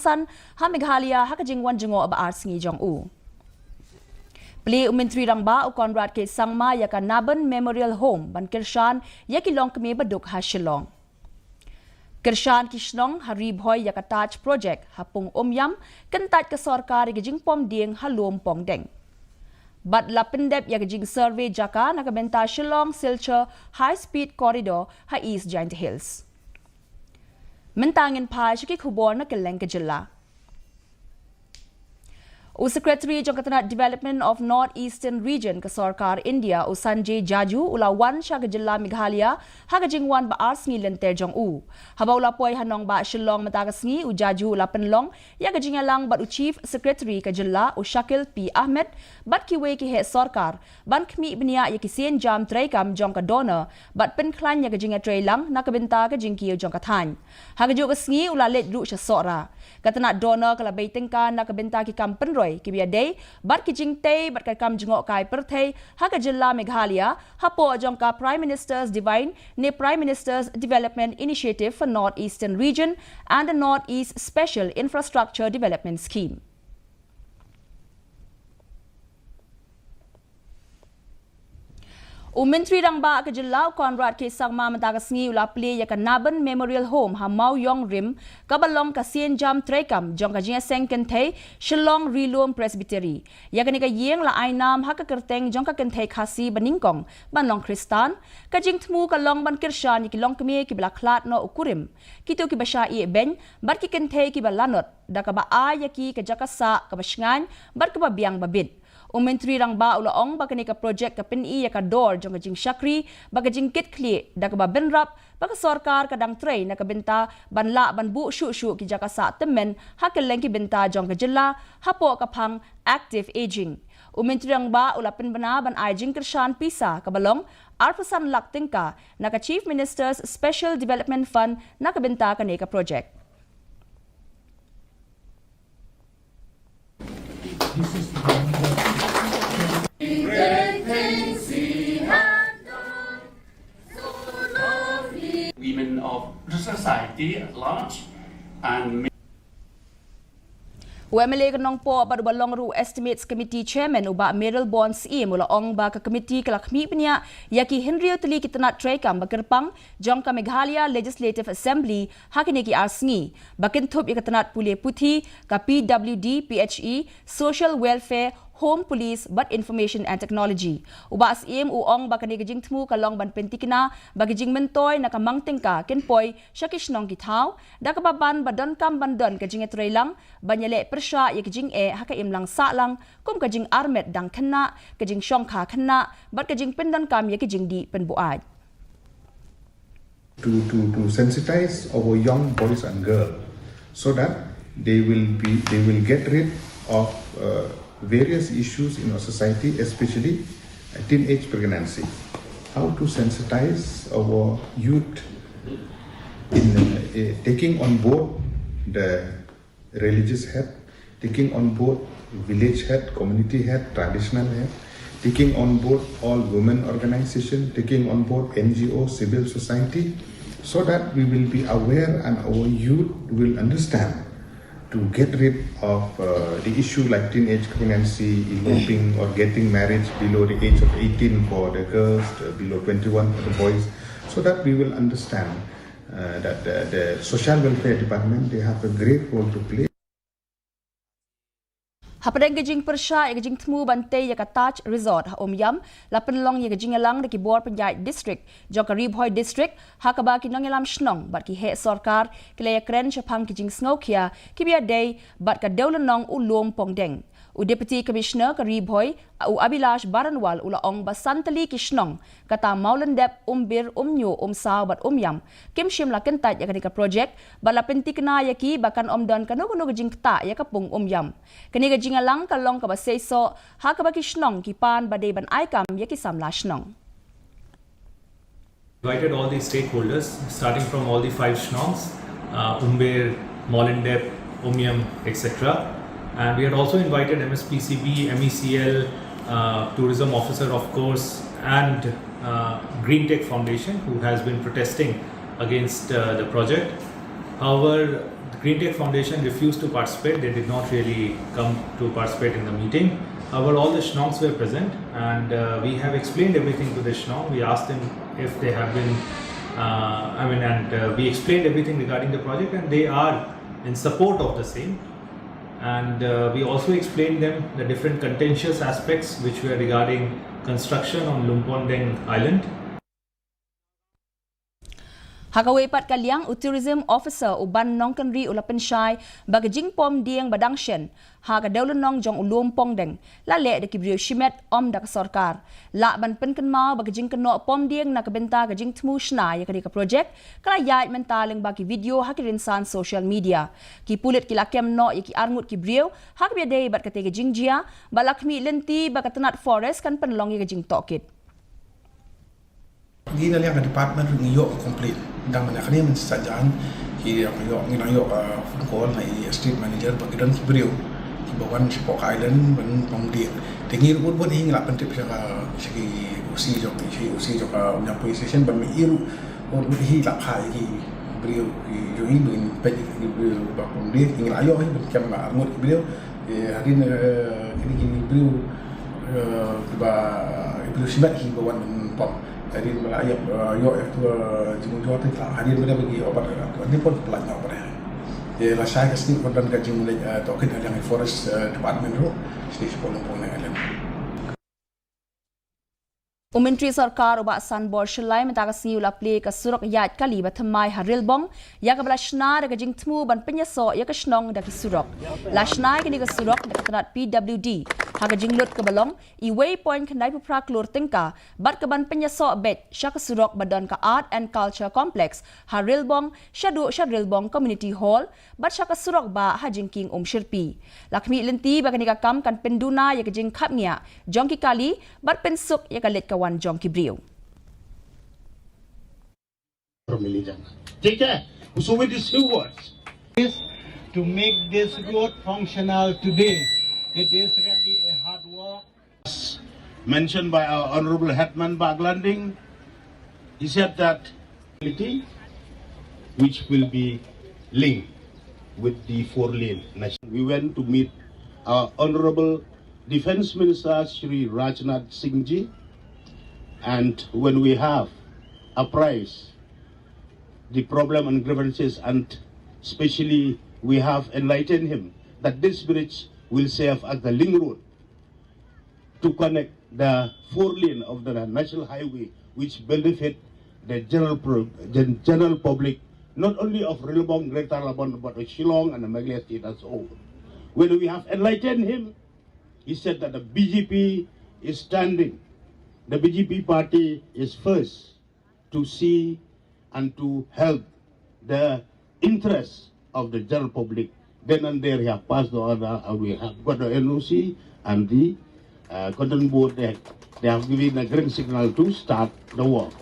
Arpasan ha Meghalaya ha kajingwan jengo aba arsingi jong u. Pli Menteri Rangba u Conrad ke Sangma yaka Naban Memorial Home ban Kirshan yaki long kemi baduk ha Shillong. Kirshan Kishnong hari bhoy yaka Taj Project hapung omyam kentat ke sarkar gijing pom ding halum pong deng. But lapendep yagijing survey jaka nakabenta Shillong Silchar High Speed Corridor ha East Giant Hills. Mentangin pa shiki khubor na keleng ke jilla. U Secretary Jongkatana Development of North Eastern Region ke Sarkar India u Sanjay Jaju ula wan sha ke jilla Meghalaya ha ke jingwan ba arsngi lenter jong u. Haba ula poi hanong ba Shillong matagasngi u Jaju ula penlong ya ke jingalang bat u Chief Secretary ke jilla u Shakil P Ahmed bat kiwe ki he Sarkar ban khmi bnia ya ki sen jam traikam jong ka donor bat pen klan ya ke jinga trailang na ke benta ke jingki jong ka than. Ha ke jo ke sngi ula let ru sha sora. Katana donor kala baitingka na ke benta ki kam penroi kibia day bat ki jingte bat ka kam jengok kai perthei ha ka jilla Meghalaya hapo ajong ka Prime Minister's Divine ne Prime Minister's Development Initiative for North Eastern Region and the North East Special Infrastructure Development Scheme. Menteri Rangba ke jilla Conrad ke Sangma matagasngi ula pli ya ka Naban Memorial Home ha Mau Yong Rim kabalong ka sien jam traikam jong ka jinga sengkentei Shillong Rilum Presbytery ya ka ni ka yeng la ainam ha ka kerteng jong ka kentei KHASI baningkong banlong Kristan ka jing tmu ka long ban Kirshan ki long kemi ki bla klat no ukurim kito ki basha i ben bat ki kentei ki balanot da ka ba ya ki ka jakasa ka basngan bat ka ba biang babit. Menteri Rangba ulaong bakani ka project ka pin-i ya ka door jong ka jing syakri baga jing kit kli da ka ba benrap baga sarkar kadang tray na ka benta banla banbu shu ki jakasa temen ha keleng ki benta jong ka jilla hapo ka phang active aging. Menteri Rangba ula penbana ban ai jing Kirshan pisa ka balong Arpasan laktingka na ka Chief Minister's Special Development Fund na ka benta ka ne ka project. This is women of society at large and UMLA kanong po balong ru estimates committee chairman uba Meryl Bonds mula ong ba ka committee kalakmi pnya yaki Henry Tuli kitana traikam bakirpang jong ka Meghalaya Legislative Assembly hakini ki arsngi bakin thup ikatanat puli puthi ka PWD PHE Social Welfare Home Police but Information and Technology. Uba asim uong bakani gajing tmu kalong ban pentikina bagijing mentoy na kamangting ka kenpoy syakishnong gitaw da kababan badon kam bandon kajing etrailang banyale persya yakijing hakaim lang sa lang kum kajing armet dang kena kajing syongkha kena bat kajing pendon kam yakijing di penbuad. To sensitize our young boys and girls so that they will get rid of various issues in our society, especially teenage pregnancy. How to sensitize our youth in taking on board the religious head, taking on board village head, community head, traditional head, taking on board all women organizations, taking on board NGO, civil society, so that we will be aware and our youth will understand to get rid of the issue like teenage pregnancy, eloping or getting married below the age of 18 for the girls, below 21 for the boys, so that we will understand that the social welfare department, they have a great role to play. Hapadeng gajing persya gajing temu bante ya Taj Resort ha omyam lapen long ya gajing alang de ki bor penjait district jok Ribhoy district ha ka ba ki nong yalam shnong bat ki he sarkar kle kren chapang kijing sngokia ki bia day bat ka deulanong ulom pongdeng u deputy commissioner ka Ribhoy u Abilash Baranwal ulaong basantali kishnong kata maulendep umbir umnyo umsaw bat umyam kim shim la kentat ya ka project bala pentikna ya ki bakan omdon kanu gajing ta ya kapung umyam kani gajing alang kalong ka basayso ha ka bakishnong kipan bade ban aikam ya ki samla shnong. Invited all the stakeholders starting from all the 5 shnongs, Umbir, Maulendep, Umyam, etc. And we had also invited MSPCB, MECL, tourism officer of course, and Green Tech Foundation, who has been protesting against the project. However, the Green Tech Foundation refused to participate. They did not really come to participate in the meeting. However, all the Shnongs were present, and we have explained everything to the Shnong. We asked them if they have been, we explained everything regarding the project, and they are in support of the same. And we also explained them the different contentious aspects which were regarding construction on Lumpondeng Island. Hakawepat kaliang tourism officer uban nong kanri ulapan syai bagajing pom dieng badangshen haga daulan nong jong ulum pongdeng la le de kibriu shimet om dak sarkar la ban pen kan mau bagajing keno pom dieng na kabenta gajing tmu shna ya ka project kala yai mentaleng bagi video hakirin san social media ki pulit kilakem no ya ki arngut kibriu hak bia dei bat kate gajing jia balakmi lenti bakatanat forest kan penlong ya gajing tokit di na liang department ngiyok complete dang mana kani men sajaan ki ngiyok ngiyok phone call na street manager bagi dan kibriu ki bawan si Pok Island ban pongdiek tengi rubut bon hing la pentip sa segi usi jok unya police station ban mi iru bon hi la khai ki kibriu ki join bin pe kibriu ba pongdiek ing ayo hi ban kam la ngot kibriu hadin kini kibriu ba kibriu sibat hi bawan pom hadir melayap yo itu jumlah jawab itu hadir pada bagi obat ini pun pelajang obat ya lah saya kesini korban kaji mulai token yang forest department itu sini sekolah pun ada Menteri Sarkar ubak san bor shelai mentakasi ula play ka surak yat kali batamai haril bong ya ka balashna da gajing tmu ban penyaso ya ka shnong da ki surak lashna kini ka surak da katanat PWD ha gajing lut ka balong I waypoint kanai pupra klur tingka bat ka ban penyaso bet sya ka surak badan ka art and culture complex haril bong shadril bong community hall bat sya ka surak ba ha jingking shirpi lakmi lenti ba kani ka kam kan penduna ya gajing khapnia jongki kali bat pensuk ya ka let ka Jong Kibriu. So with these two words, to make this road functional today, it is really a hard work. Mentioned by our Honorable Hetman Baglanding, he said that which will be linked with the 4-lane national. We went to meet our Honorable Defence Minister Shri Rajnath Singh Ji. And when we have apprised the problem and grievances, and especially we have enlightened him that this bridge will serve as the link road to connect the 4-lane of the national highway, which benefit the general public, not only of Rilbong, Greater Labuan, but of Shillong and the Meghalaya state as a whole. When we have enlightened him, he said that the BJP is standing. The BJP party is first to see and to help the interests of the general public. Then and there, he have passed the order, and we have got the NOC and the Cotton Board. They have given a green signal to start the work.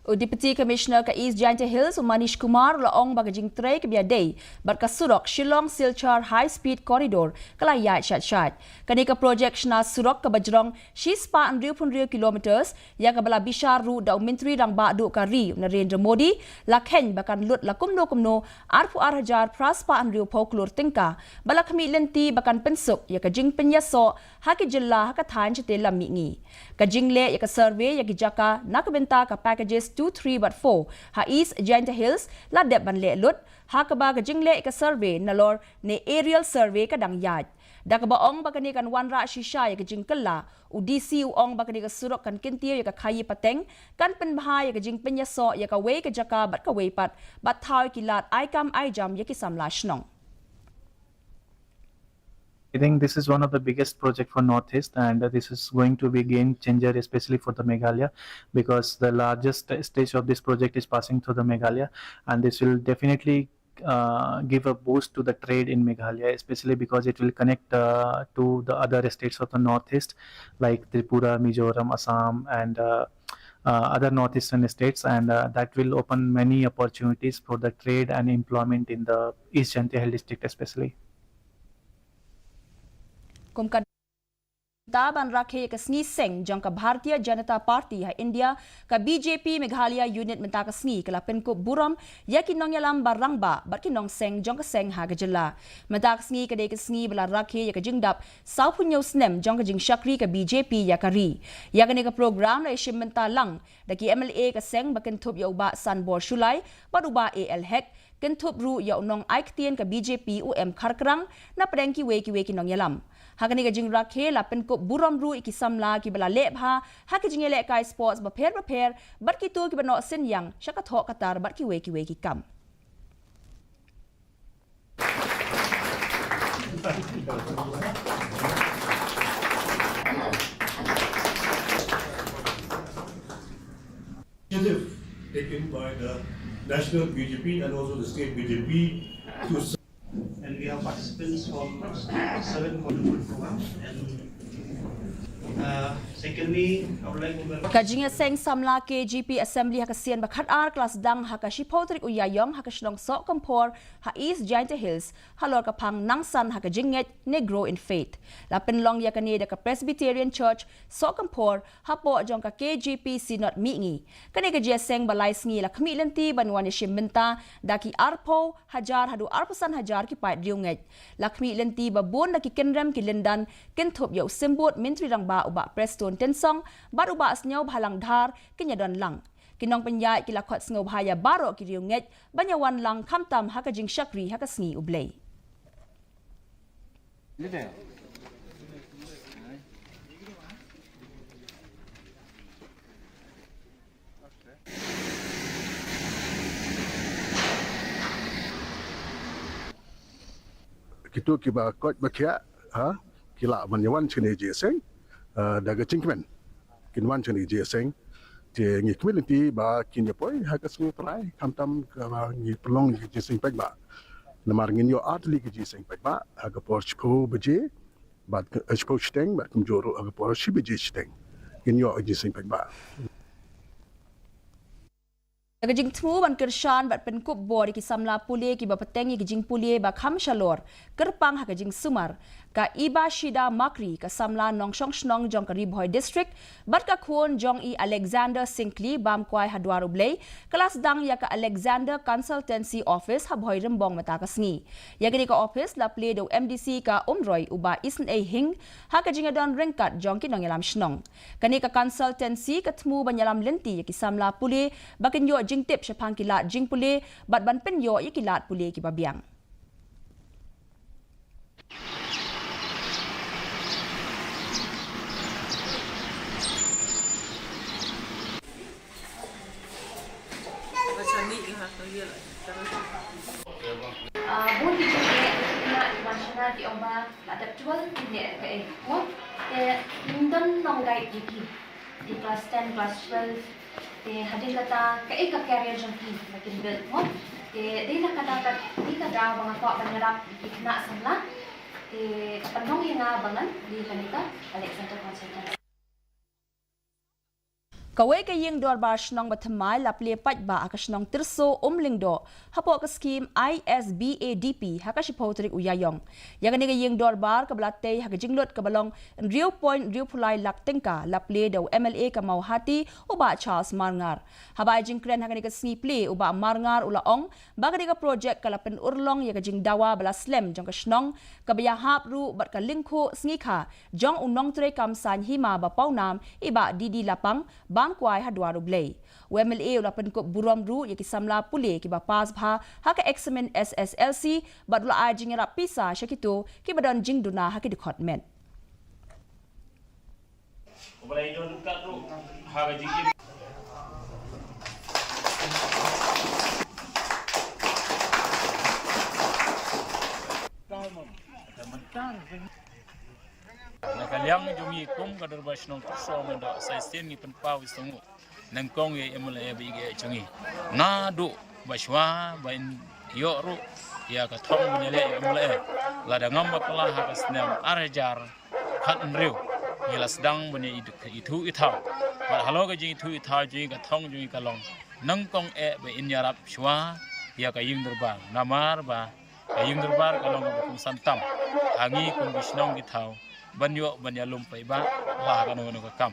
Deputy Commissioner ka East Giant Hills Manish Kumar laong bagajing tray ke biadai berkasurok Shillong Silchar High Speed Corridor kelayat syat-syat. Kani ka projek shna surok ke bajrong shispa 1,000 kilometers yang ke bala bishar ru da menteri rang ba du kari Narendra Modi lakhen bakan lut lakumno arfu arhajar praspa 1,000 poklur tingka bala kami lenti bakan pensuk ya ka jing penyaso haki jilla haka than chete lamingi. Ka jingle ya ka survey ya ki jaka nakabenta ka packages 2, 3 but 4 ha East Giant Hills la dep ban le lut ha ka ba ka jingle ka survey nalor ne aerial survey ka dang yat da ka ba ong ba kani kan wan ra shisha ya ka jingkala u DC u ong ba kani ka surok kan kintiyo ya ka khayi pateng kan pen bha ya ka jing penyaso ya ka we ka jaka bat ka we pat bat thau kilat ai kam ai jam ya ki samla shnong. I think this is one of the biggest project for Northeast, and this is going to be a game changer, especially for the Meghalaya, because the largest stage of this project is passing through the Meghalaya, and this will definitely give a boost to the trade in Meghalaya, especially because it will connect to the other states of the Northeast, like Tripura, Mizoram, Assam, and other northeastern states, and that will open many opportunities for the trade and employment in the East Jhantia Hill district especially. Taban rakhe ka sngi seng jong ka Bharatiya Janata Party ha India ka BJP Meghalaya unit menta ka sngi kala pen ko buram yakin nong yalam barang ba barkin nong seng jong ka seng ha ka jela menta ka sngi ka de ka sngi bala rakhe ya ka jingdap sau punyo snem jong ka jing shakri ka BJP ya ka ri ya ka ne ka program la ishim menta lang daki MLA ka seng bakin thup ya uba san bor shulai baruba AL hek ken thup ru ya nong aiktien ka BJP UM kharkrang na prengki weki nong yalam Hakani ka jing rakhe la pen ko buram ru iki samla ki bala le bha ha ki jing le kai sports ba pher bat ki tu ki bano sin yang shaka tho katar bat ki we ki kam Initiative taken by the national BJP and also the state BJP to and we have participants from 7 wonderful programs. And secondly, I would like to welcome Kajinga seng samla KGP Assembly hakasian bakhat ar class dang hakashi potrik uyayong hakashnong sok kampor ha East Giant Hills halor kapang nangsan hakajinget Negro in Faith la penlong yakane da ka Presbyterian Church sok kampor hapo jong ka KGP Synod miingi kane ka seng balai sngi la khmilanti banwan shimmenta daki arpo hajar hadu arpasan hajar ki pai riunget la khmilanti babon daki kenrem ki lendan kenthop yo simbot mintri rang ba uba Preston tensong bat uba asnyaw bhalang dhar kinyadon lang kinong penyai kila khot sngo bhaya baro ki riunget banyawan lang khamtam hakajing shakri hakasngi ublei Kita kiba kot bakia ha kila manyawan chene jeseng daga chinkmen kinwan chene jeseng je ngi community ba kinya poi ha ka sungu trai kamtam ka ngi pelong ngi jeseng pek ba namar ngin yo atli ki jeseng pek ba ha ka porch ko beje ba ko steng ba kum joro ha ka porch beje steng ngin yo jeseng pek ba Kajing tmu ban kershan bat penkup bor ki samla pule ki bapatengi ki jing pule ba kham shalor kerpang ha kajing sumar ka iba shida makri ka samla nongshong shnong jong ka riboy district bat ka khon jong I Alexander Sinkli bam kwai hadwaru blei kelas dang ya ka Alexander Consultancy Office ha bhoi rembong mata ka sngi ya ka office la ple do MDC ka umroi uba isn a hing ha kajing adon ringkat jong ki nong yalam shnong kani ka consultancy ka tmu ban yalam lenti ya ki samla pule bakin yo jing tip shapang kilat jing pule bat ban pen yo i kilat pule ki babiang Buat di nak masyarakat di Oba ada jual tidak ke ekor, London nonggai di kelas 10, kelas 12, hadir kata ke ekor career jangki makin build mod, dia nak kata di kata bang apa banyak di kena semula, penong yang abangan di kanita Alexander Consultancy. Kawai ka ying dor ba shnong bathamai laple pat ba akashnong tirso umlingdo hapo ka scheme ISBADP hakashi potrik uyayong yagani ka ying dor bar ka blate hakajinglot ka balong Rio Point Rio Pulai laktengka laple do MLA ka Mauhati uba Charles Marngar habai jingkren hakani ka sngi ple uba Marngar ulaong bagani ka project ka lapen urlong yagajing dawa bala slem jong ka shnong ka baya hap ru bat ka lingkho sngi kha jong unong tre kam san hima ba paunam iba didi lapang kwai hadwaru blei WMLA ulapan ko buram ru yaki samla pule ki bapas bha haka examen SSLC badula ajing ra pisa shakito ki badan jing duna haki dikot men Obalai don ka ru haga jing Nakaliang jungi kum kadar basnong so mendo sai sten ni penpau istungu nangkong ye emule bige jungi na du baswa bain yo ru ya ka thong bunele emule la da ngam bakla ha ka snem arajar khat nriu ye la sedang bunye itu ithau ba halo ka jing itu ithau jing ka thong jing ka long nangkong be in yarap shwa ya ka ying durbar namar ba ka ying durbar ka long ka santam hangi kum bisnong ithau banyo banyalum pai ba lah kan no kam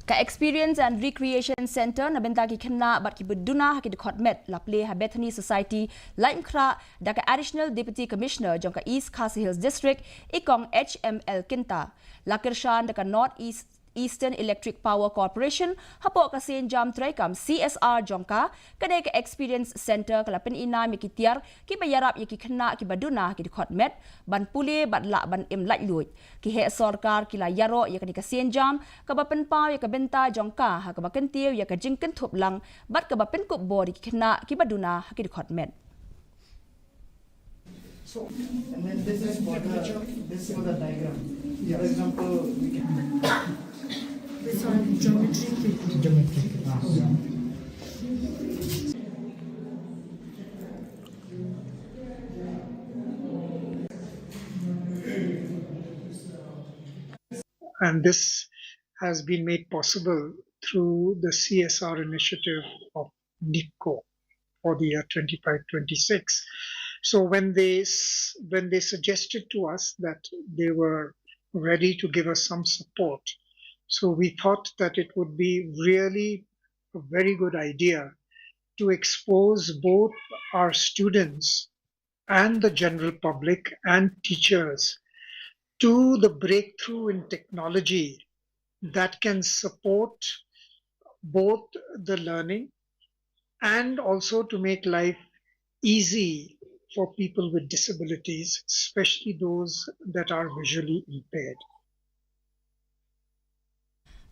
Ka Experience and Recreation Center na benta ki kena bat ki beduna ki dekat met la play ha Bethany Society lain kra da ka Additional Deputy Commissioner jong ka East KHASI Hills District ikong HML Kinta la kershan da ka North Eastern Electric Power Corporation hapo ka sen jam traikam CSR jongka kadai ka Experience Center kala pen ina mi kitiar ki bayarap ki kena ki baduna ki dekat met ban pule bat la ban im laj luit ki he sarkar ki la yaro ya ka sen jam ka ba pen paw ya ka benta jongka ha ka ba kentiu ya ka jingken thup lang bat ka ba pen kup body ki kena ki baduna ki dekat met. So, and then this is for the diagram. Yeah. For example, we can this one geometry. And this has been made possible through the CSR initiative of NIPCO for the year 25-26. So when they suggested to us that they were ready to give us some support, so we thought that it would be really a very good idea to expose both our students and the general public and teachers to the breakthrough in technology that can support both the learning and also to make life easy for people with disabilities, especially those that are visually impaired.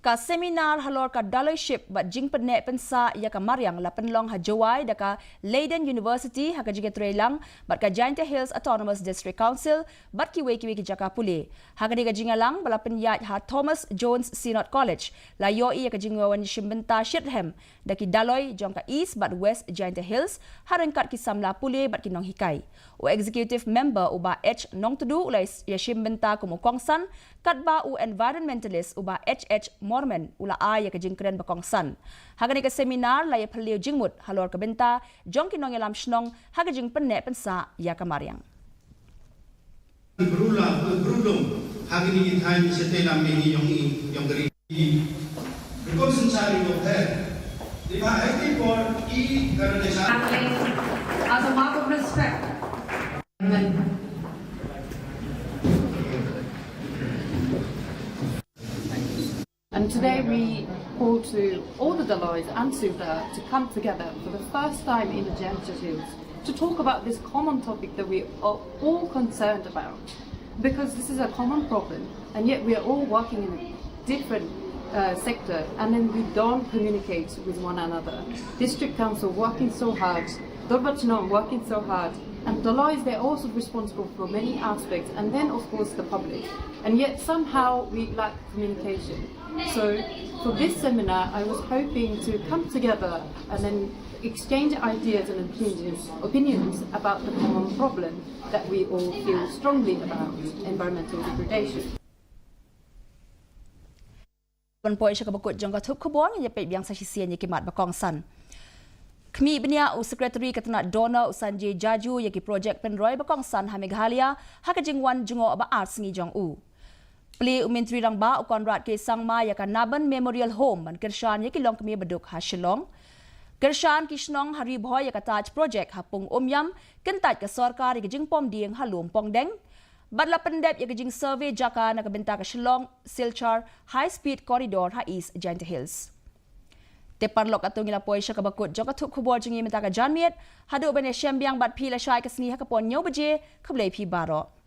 Ka seminar halor ka fellowship bat jing penne pensa ya ka Mariang la penlong ha Jawai da ka Leiden University ha ka jiga trelang bat ka Giant Hills Autonomous District Council bat ki weki jaka pule ha ka diga jingalang bala penyat ha Thomas Jones Synod College la yoi ya ka jingwawan shimbenta Shirham da ki Daloi jong ka East bat West Giant Hills ha rengkat ki samla pule bat ki nong hikai o executive member uba H nong tudu ulai ya shimbenta kumukongsan kat ba u environmentalist uba HH Mormon ula ya ka jingkren bakongsan hagani ka seminar la ya phaliu jingmut halor ka benta jong kinong yalam shnong haga jing penne pensa ya ka Mariang brulum hagini time setela meni yong dari because inside of her if I think for e as a mark of respect And today we call to all the Deloys and Super to come together for the first time in the Giant Hills to talk about this common topic that we are all concerned about. Because this is a common problem and yet we are all working in a different sector and then we don't communicate with one another. District Council working so hard, Dorbachno working so hard, and Deloitte, they're also responsible for many aspects, and then of course the public. And yet somehow we lack communication. So for this seminar, I was hoping to come together and then exchange ideas and opinions about the common problem that we all feel strongly about, environmental degradation. Poi sa kabakot jong ka thup khobon ya pe biang sa sisian ya kimat bakong san. Kmi benia u secretary katna Donna Sanjay Jaju ya ki project penroy bakong san ha Meghalaya ha ka jingwan jungo ba art singi jong u. Pli umentri rang ba u konrad ke sangma ya ka Naban Memorial Home man kershan ya ki long kmi baduk ha Shillong. Kershan kishnong hari bhoy ya ka taj project ha pung omyam kentaj ka sarkar ya ki jingpom dieng ha lum pong deng. Badla pendep ya kejing survey jaka na kabenta ka Shillong Silchar High Speed Corridor ha East Giant Hills. Te parlok atong ila poy siya kabakot jong katuk kubol jingi menta ka janmiet hadu bene syambiang bat pila syai kasni ha kapon nyaw baje kablay pi baro.